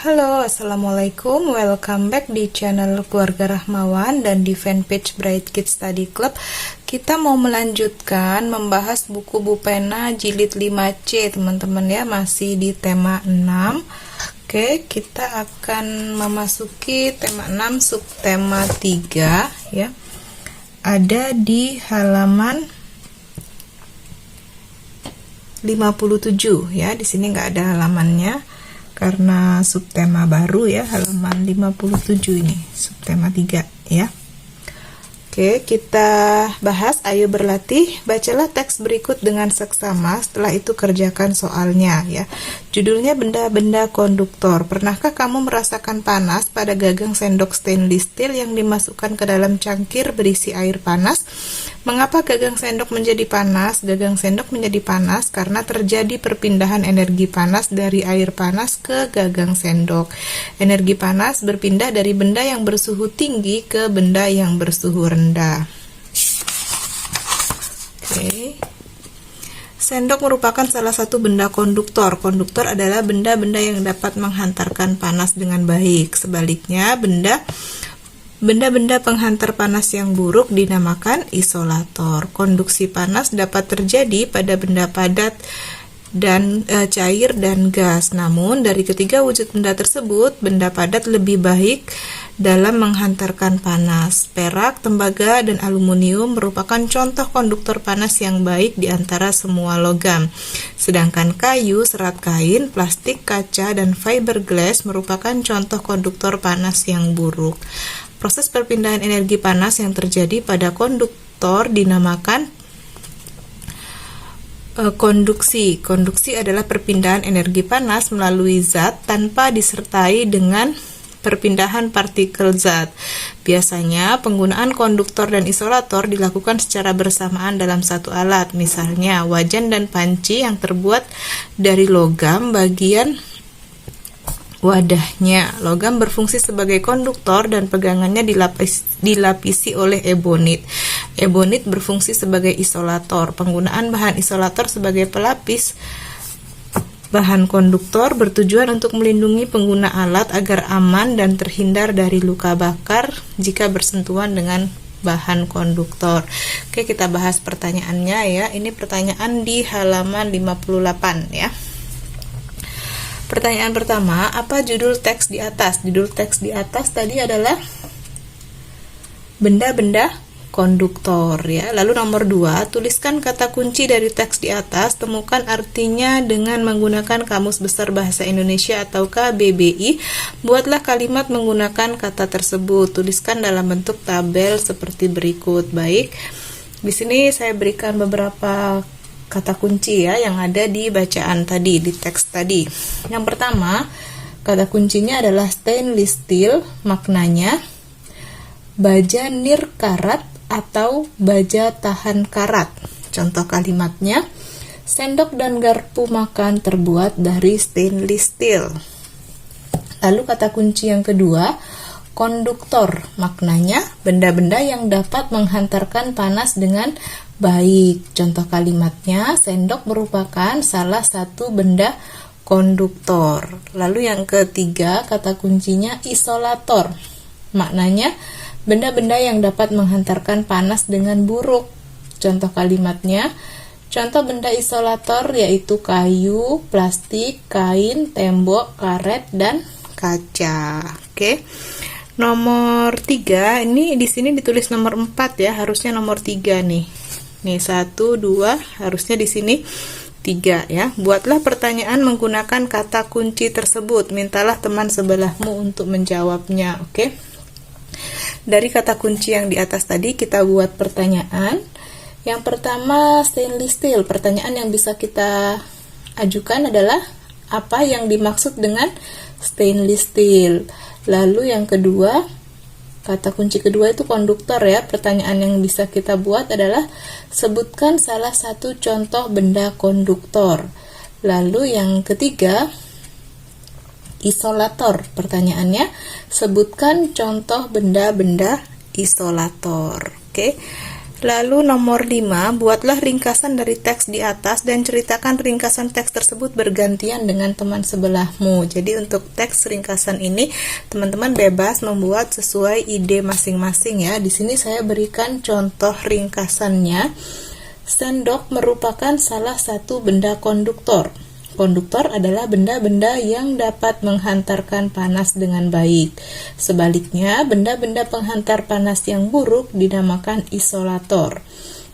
Halo, Assalamualaikum. Welcome back di channel Keluarga Rahmawan dan di fanpage Bright Kids Study Club. Kita mau melanjutkan membahas buku Bu Pena jilid 5C, teman-teman ya, masih di tema 6. Oke, kita akan memasuki tema 6 subtema 3 ya. Ada di halaman 57 ya. Di sini nggak ada halamannya karena subtema baru ya, halaman 57 ini, subtema 3 ya. Oke, kita bahas. Ayo berlatih. Bacalah teks berikut dengan seksama, setelah itu kerjakan soalnya ya. Judulnya benda-benda konduktor. Pernahkah kamu merasakan panas pada gagang sendok stainless steel yang dimasukkan ke dalam cangkir berisi air panas? Mengapa gagang sendok menjadi panas? Gagang sendok menjadi panas karena terjadi perpindahan energi panas dari air panas ke gagang sendok. Energi panas berpindah dari benda yang bersuhu tinggi ke benda yang bersuhu rendah. Oke. Sendok merupakan salah satu benda konduktor. Konduktor adalah benda-benda yang dapat menghantarkan panas dengan baik. Sebaliknya, benda-benda penghantar panas yang buruk dinamakan isolator. Konduksi panas dapat terjadi pada benda padat dan cair dan gas. Namun dari ketiga wujud benda tersebut, benda padat lebih baik dalam menghantarkan panas. Perak, tembaga, dan aluminium merupakan contoh konduktor panas yang baik di antara semua logam. Sedangkan kayu, serat kain, plastik, kaca, dan fiberglass merupakan contoh konduktor panas yang buruk. Proses perpindahan energi panas yang terjadi pada konduktor dinamakan konduksi. Konduksi adalah perpindahan energi panas melalui zat tanpa disertai dengan perpindahan partikel zat. Biasanya penggunaan konduktor dan isolator dilakukan secara bersamaan dalam satu alat. Misalnya wajan dan panci yang terbuat dari logam, bagian wadahnya. Logam berfungsi sebagai konduktor dan pegangannya dilapisi oleh ebonit. Ebonit berfungsi sebagai isolator. Penggunaan bahan isolator sebagai pelapis bahan konduktor bertujuan untuk melindungi pengguna alat agar aman dan terhindar dari luka bakar jika bersentuhan dengan bahan konduktor. Oke, kita bahas pertanyaannya ya. Ini pertanyaan di halaman 58 ya. Pertanyaan pertama, apa judul teks di atas? Judul teks di atas tadi adalah benda-benda konduktor ya. Lalu nomor 2, tuliskan kata kunci dari teks di atas, temukan artinya dengan menggunakan Kamus Besar Bahasa Indonesia atau KBBI. Buatlah kalimat menggunakan kata tersebut. Tuliskan dalam bentuk tabel seperti berikut. Baik. Di sini saya berikan beberapa kata kunci ya yang ada di bacaan tadi, di teks tadi. Yang pertama, kata kuncinya adalah stainless steel, maknanya baja nirkarat atau baja tahan karat. Contoh kalimatnya, sendok dan garpu makan terbuat dari stainless steel. Lalu kata kunci yang kedua, konduktor, maknanya benda-benda yang dapat menghantarkan panas dengan baik. Contoh kalimatnya, sendok merupakan salah satu benda konduktor. Lalu yang ketiga, kata kuncinya isolator, maknanya benda-benda yang dapat menghantarkan panas dengan buruk. Contoh kalimatnya, contoh benda isolator yaitu kayu, plastik, kain, tembok, karet, dan kaca. Oke. Nomor 3, ini di sini ditulis nomor 4 ya, harusnya nomor 3 nih. Nih 1, 2, harusnya di sini 3 ya. Buatlah pertanyaan menggunakan kata kunci tersebut. Mintalah teman sebelahmu untuk menjawabnya, oke? Dari kata kunci yang di atas tadi kita buat pertanyaan. Yang pertama, stainless steel. Pertanyaan yang bisa kita ajukan adalah apa yang dimaksud dengan stainless steel. Lalu yang kedua, kata kunci kedua itu konduktor ya. Pertanyaan yang bisa kita buat adalah sebutkan salah satu contoh benda konduktor. Lalu yang ketiga, isolator. Pertanyaannya, sebutkan contoh benda-benda isolator. Oke. Lalu nomor 5, buatlah ringkasan dari teks di atas dan ceritakan ringkasan teks tersebut bergantian dengan teman sebelahmu. Jadi untuk teks ringkasan ini teman-teman bebas membuat sesuai ide masing-masing ya. Di sini saya berikan contoh ringkasannya. Sendok merupakan salah satu benda konduktor. Konduktor adalah benda-benda yang dapat menghantarkan panas dengan baik. Sebaliknya, benda-benda penghantar panas yang buruk dinamakan isolator.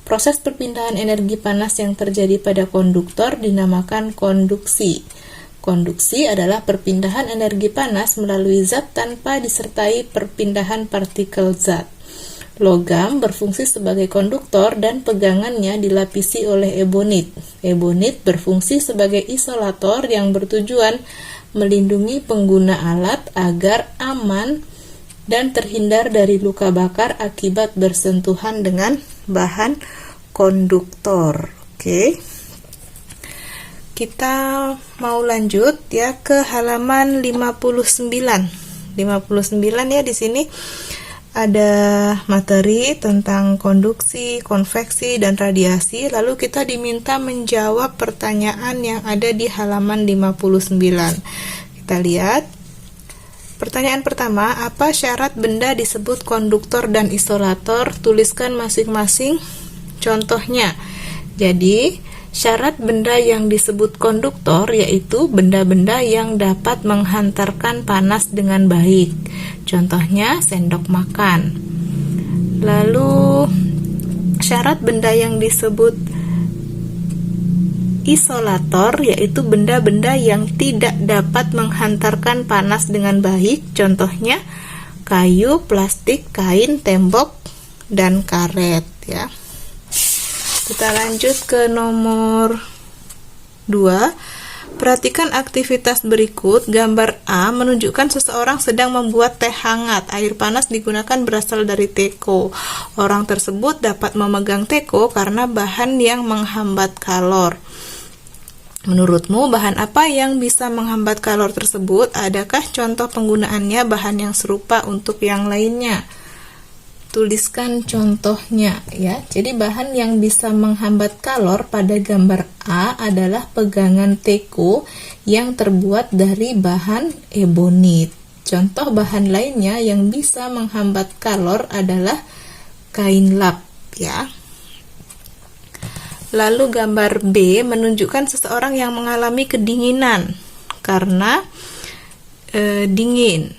Proses perpindahan energi panas yang terjadi pada konduktor dinamakan konduksi. Konduksi adalah perpindahan energi panas melalui zat tanpa disertai perpindahan partikel zat. Logam berfungsi sebagai konduktor dan pegangannya dilapisi oleh ebonit. Ebonit berfungsi sebagai isolator yang bertujuan melindungi pengguna alat agar aman dan terhindar dari luka bakar akibat bersentuhan dengan bahan konduktor. Oke. Kita mau lanjut ya ke halaman 59. 59 ya, di sini ada materi tentang konduksi, konveksi, dan radiasi. Lalu kita diminta menjawab pertanyaan yang ada di halaman 59. Kita lihat. Pertanyaan pertama, apa syarat benda disebut konduktor dan isolator? Tuliskan masing-masing contohnya. Jadi, syarat benda yang disebut konduktor yaitu benda-benda yang dapat menghantarkan panas dengan baik. Contohnya sendok makan. Lalu syarat benda yang disebut isolator yaitu benda-benda yang tidak dapat menghantarkan panas dengan baik. Contohnya kayu, plastik, kain, tembok, dan karet ya. Kita lanjut ke nomor 2. Perhatikan aktivitas berikut. Gambar A menunjukkan seseorang sedang membuat teh hangat. Air panas digunakan berasal dari teko. Orang tersebut dapat memegang teko karena bahan yang menghambat kalor. Menurutmu, bahan apa yang bisa menghambat kalor tersebut? Adakah contoh penggunaannya bahan yang serupa untuk yang lainnya? Tuliskan contohnya ya. Jadi bahan yang bisa menghambat kalor pada gambar A adalah pegangan teko yang terbuat dari bahan ebonit. Contoh bahan lainnya yang bisa menghambat kalor adalah kain lap ya. Lalu gambar B menunjukkan seseorang yang mengalami kedinginan karena dingin.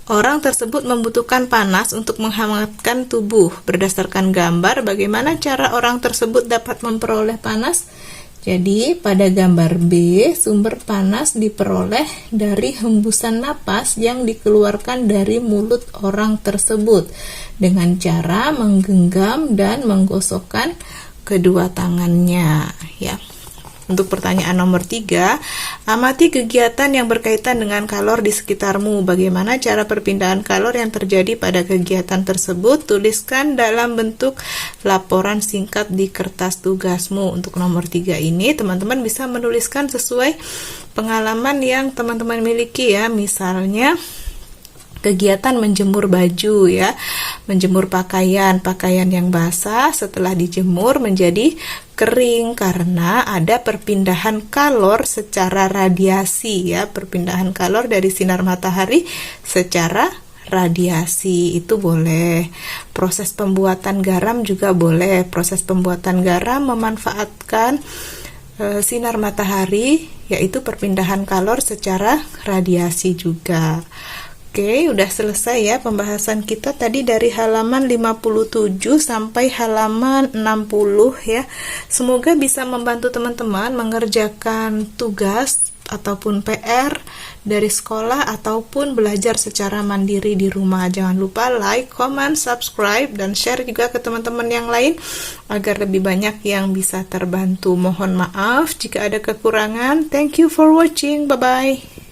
Orang tersebut membutuhkan panas untuk menghangatkan tubuh. Berdasarkan gambar, bagaimana cara orang tersebut dapat memperoleh panas? Jadi, pada gambar B, sumber panas diperoleh dari hembusan napas yang dikeluarkan dari mulut orang tersebut dengan cara menggenggam dan menggosokkan kedua tangannya ya. Untuk pertanyaan nomor 3, amati kegiatan yang berkaitan dengan kalor di sekitarmu. Bagaimana cara perpindahan kalor yang terjadi pada kegiatan tersebut? Tuliskan dalam bentuk laporan singkat di kertas tugasmu. Untuk nomor 3 ini, teman-teman bisa menuliskan sesuai pengalaman yang teman-teman miliki ya. Misalnya, kegiatan menjemur baju ya, menjemur pakaian yang basah setelah dijemur menjadi kering karena ada perpindahan kalor secara radiasi ya, perpindahan kalor dari sinar matahari secara radiasi itu boleh. Proses pembuatan garam juga boleh. Proses pembuatan garam memanfaatkan sinar matahari, yaitu perpindahan kalor secara radiasi juga. Oke, udah selesai ya pembahasan kita tadi dari halaman 57 sampai halaman 60 ya. Semoga bisa membantu teman-teman mengerjakan tugas ataupun PR dari sekolah ataupun belajar secara mandiri di rumah. Jangan lupa like, comment, subscribe, dan share juga ke teman-teman yang lain agar lebih banyak yang bisa terbantu. Mohon maaf jika ada kekurangan. Thank you for watching. Bye-bye.